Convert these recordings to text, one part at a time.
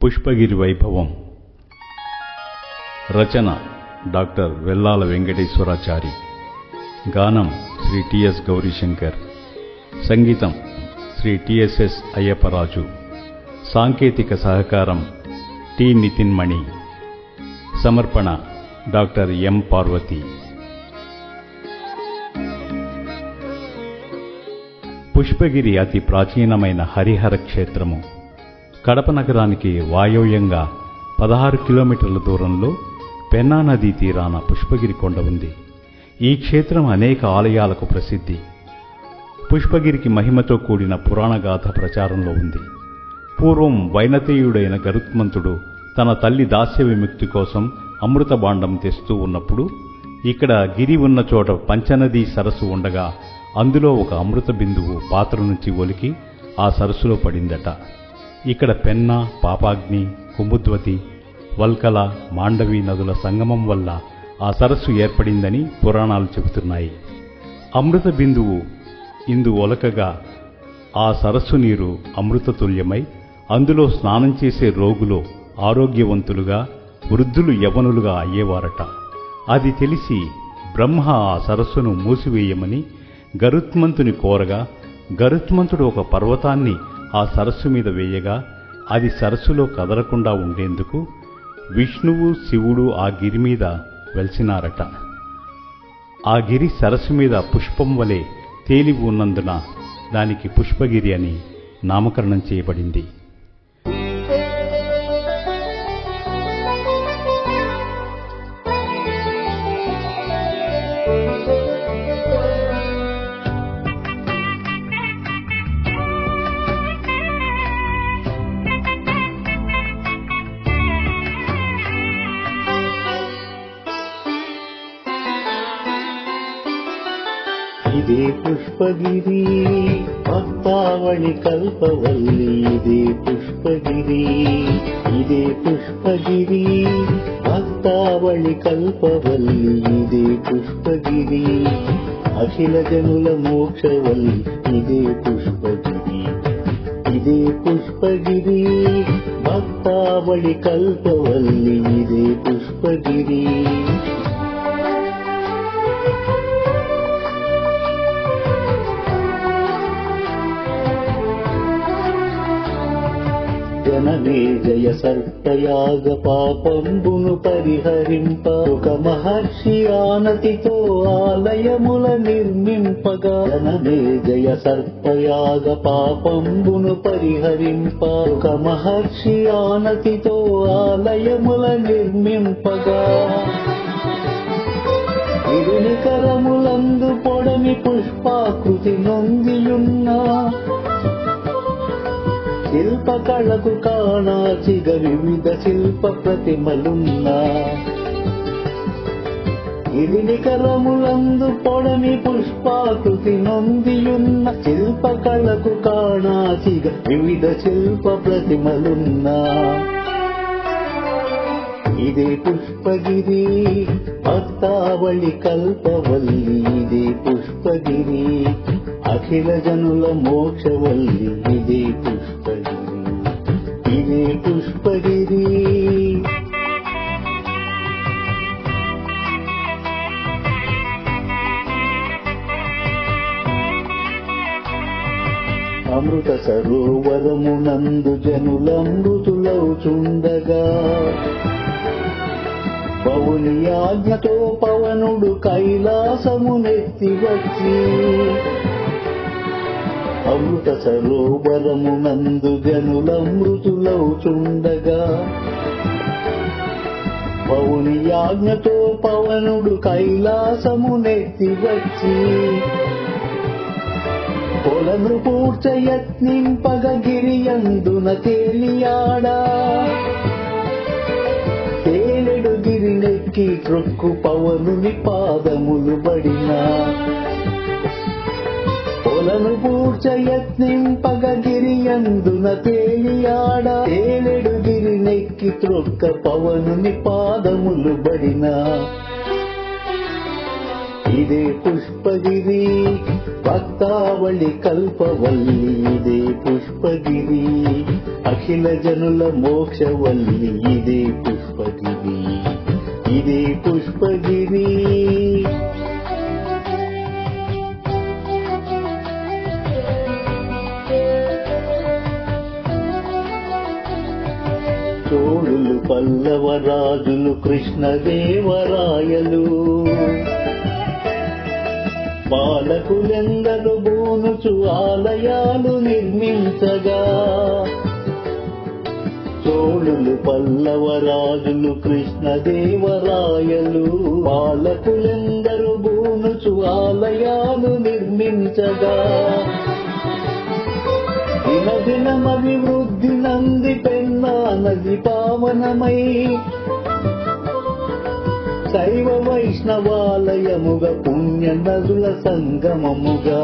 పుష్పగిరి వైభవం. రచన డాక్టర్ వెల్లాల వెంకటేశ్వరాచారి. గానం శ్రీ టిఎస్ గౌరీశంకర్. సంగీతం శ్రీ టిఎస్ఎస్ అయ్యప్పరాజు. సాంకేతిక సహకారం టి నితిన్ మణి. సమర్పణ డాక్టర్ ఎం పార్వతి. పుష్పగిరి అతి ప్రాచీనమైన హరిహర క్షేత్రము. కడప నగరానికి వాయవ్యంగా 16 కిలోమీటర్ల దూరంలో పెన్నా నదీ తీరాన పుష్పగిరి కొండ ఉంది. ఈ క్షేత్రం అనేక ఆలయాలకు ప్రసిద్ధి. పుష్పగిరికి మహిమతో కూడిన పురాణగాథ ప్రచారంలో ఉంది. పూర్వం వైనతేయుడైన గరుత్మంతుడు తన తల్లి దాస్య విముక్తి కోసం అమృత భాండం తెస్తూ ఉన్నప్పుడు ఇక్కడ గిరి ఉన్న చోట పంచనదీ సరస్సు ఉండగా అందులో ఒక అమృత బిందువు పాత్ర నుంచి ఒలికి ఆ సరస్సులో పడిందట. ఇక్కడ పెన్నా, పాపాగ్ని, కుంభుద్వతి, వల్కల, మాండవి నదుల సంగమం వల్ల ఆ సరస్సు ఏర్పడిందని పురాణాలు చెబుతున్నాయి. అమృత బిందువు ఇందు ఒలకగా ఆ సరస్సు నీరు అమృతతుల్యమై అందులో స్నానం చేసే రోగులు ఆరోగ్యవంతులుగా, వృద్ధులు యవ్వనులుగా అయ్యేవారట. అది తెలిసి బ్రహ్మ ఆ సరస్సును మూసివేయమని గరుత్మంతుని కోరగా గరుత్మంతుడు ఒక పర్వతాన్ని ఆ సరస్సు మీద వేయగా అది సరస్సులో కదలకుండా ఉండేందుకు విష్ణువు, శివుడు ఆ గిరి మీద వెలిసినారట. ఆ గిరి సరస్సు మీద పుష్పం వలె తేలి ఉన్నందున దానికి పుష్పగిరి అని నామకరణం చేయబడింది. ఇదే పుష్పగిరి భక్తావళి కల్పవల్లి. ఇదే పుష్పగిరి, ఇదే పుష్పగిరి భక్తావళి కల్పవల్లి. ఇదే పుష్పగిరి అఖిల జనుల మోక్షవల్లి. ఇదే పుష్పగిరి, ఇదే పుష్పగిరి భక్తావళి కల్పవల్లి. ఇదే పుష్పగిరి. జనమే జయ సర్పయాగ పాపంబును పరిహరింప ఒక మహర్షి ఆనతితో ఆలయముల నిర్మింపగా. జనమే జయ సర్పయాగ పాపంబును పరిహరింప ఒక మహర్షి ఆనతితో ఆలయముల నిర్మింపగా. ఇరుని కరములందు పొడమి పుష్పాకృతి నొందియున్నా శిల్పకళకు కాణాచిగ వివిధ శిల్ప ప్రతిమలున్నా. ఇరుని కరములందు పొడమి పుష్పాకృతి నొందియున్న శిల్పకళకు కాణాచిగ వివిధ శిల్ప ప్రతిమలున్నా. ఇదే పుష్పగిరి భక్తావళి కల్పవల్లి. ఇదే పుష్పగిరి అఖిల జనుల మోక్షవల్లి. ఇదే పుష్పగిరి, ఇదే పుష్పగిరి. అమృత సరోవరమునందు జనులమృతులవుచుండగా పౌని ఆజ్ఞతో పవనుడు కైలాసమునెత్తి వచ్చి అమృత సరోవరమునందు జనులమృతులవుచుండగా పౌని ఆజ్ఞతో పవనుడు కైలాసమునెత్తి వచ్చి కొలను పూడ్చయత్నింపగ గిరియందున తేలియాడా. తేలెడు గిరినెక్కి త్రొక్కు పవనుని పాదములు బడినా. కొలను పూడ్చయత్నింపగ గిరియందున తేలియాడా. తేలెడు గిరినెక్కి త్రొక్క పవనుని పాదములు బడినా. ఇదే పుష్పగిరి భక్తావళి కల్పవల్లి ఇదే పుష్పగిరి అఖిల జనుల మోక్షవల్లి ఇదే పుష్పగిరి ఇదే పుష్పగిరి చోళులు పల్లవ రాజులు కృష్ణదేవరాయలు పాలకులెందరు బూనుచు ఆలయాలు నిర్మించగా చోళులు పల్లవ రాజులు కృష్ణదేవరాయలు పాలకులెందరు బూనుచు ఆలయాలు నిర్మించగా దినదినమభివృద్ధి నంది పెన్నా నది పావనమై శైవ వైష్ణవాలయముగా పుణ్య నదుల సంగమముగా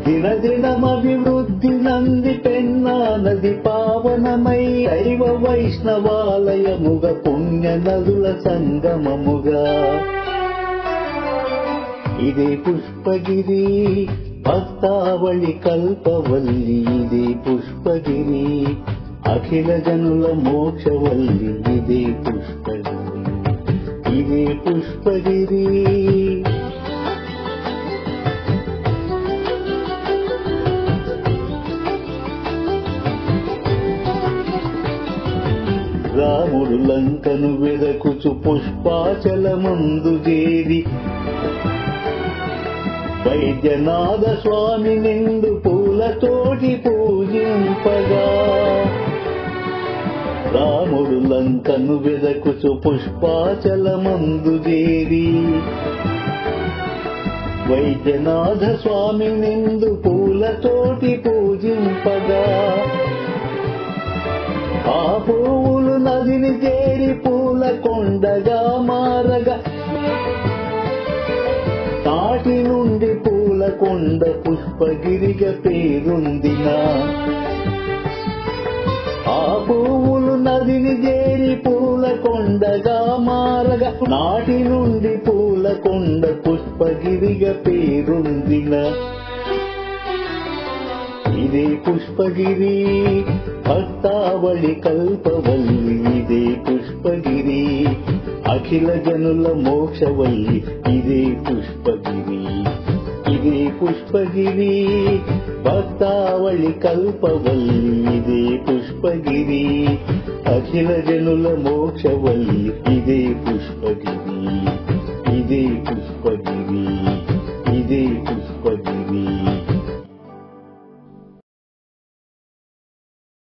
దినదినమభివృద్ధి నంది పెన్నా నది పావనమై శైవ వైష్ణవాలయముగా పుణ్య నదుల సంగమముగా ఇదే పుష్పగిరి భక్తావళి కల్పవల్లి ఇదే పుష్పగిరి అఖిల జనుల మోక్షవల్లి ఇదే పుష్పగిరి ఇదే పుష్పగిరి రాముడు లంకను వెదకుచు పుష్పాచలమందు చేరి వైద్యనాథ స్వామి నిండు పూలతోటి పూజింపగా రాముడు లంకను వెదకుచు పుష్పాచలమందు చేరి వైద్యనాథ స్వామి నిండు పూలతోటి పూజింపగా ఆ పువ్వులు నదిని చేరి పూల కొండగా మారగా తాటి నుండి పూల కొండ పుష్పగిరిగా పేరొందిన ఆ పువ్వులు నదిని చేరి పూల కొండగా మారగా నాటి నుండి పూల కొండ పుష్పగిరిగా పేరొందిన ఇదే పుష్పగిరి భక్తావళి కల్పవల్లి ఇదే పుష్పగిరి అఖిల జనుల మోక్షవల్లి ఇదే పుష్పగిరి ఇదే పుష్పగిరి భక్తావళి కల్పవల్లి ఇదే పుష్పగిరి అఖిల జనుల మోక్షవల్లి ఇదే పుష్పగిరి ఇదే పుష్పగిరి